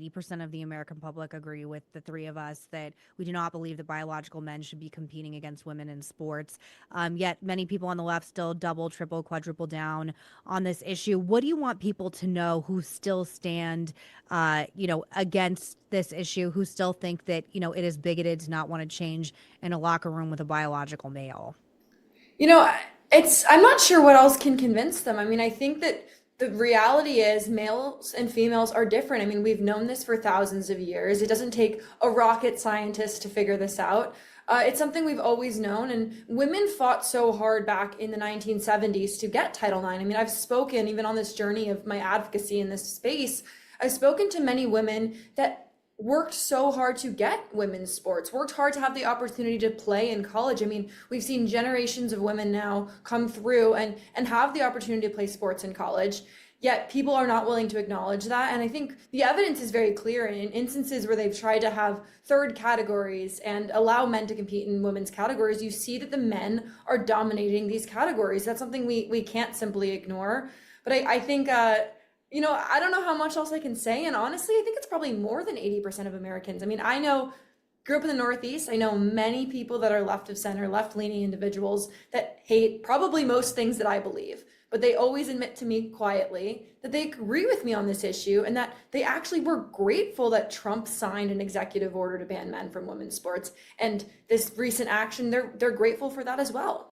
80% of the American public agree with the three of us that we do not believe that biological men should be competing against women in sports. Yet many people on the left still double, triple, quadruple down on this issue. What do you want people to know who still stand, against this issue, who still think that, it is bigoted to not want to change in a locker room with a biological male? You know, I'm not sure what else can convince them. I mean, I think that the reality is males and females are different. I mean, we've known this for thousands of years. It doesn't take a rocket scientist to figure this out. It's something we've always known, and women fought so hard back in the 1970s to get Title IX. I mean, I've spoken, even on this journey of my advocacy in this space, I've spoken to many women that worked so hard to get women's sports, worked hard to have the opportunity to play in college. I mean, we've seen generations of women now come through and have the opportunity to play sports in college. Yet people are not willing to acknowledge that. And I think the evidence is very clear in instances where they've tried to have third categories and allow men to compete in women's categories. You see that the men are dominating these categories. That's something we can't simply ignore. But I think I don't know how much else I can say. And honestly, I think it's probably more than 80% of Americans. I mean, grew up in the Northeast. I know many people that are left of center, left leaning individuals that hate probably most things that I believe. But they always admit to me quietly that they agree with me on this issue and that they actually were grateful that Trump signed an executive order to ban men from women's sports. And this recent action, they're grateful for that as well.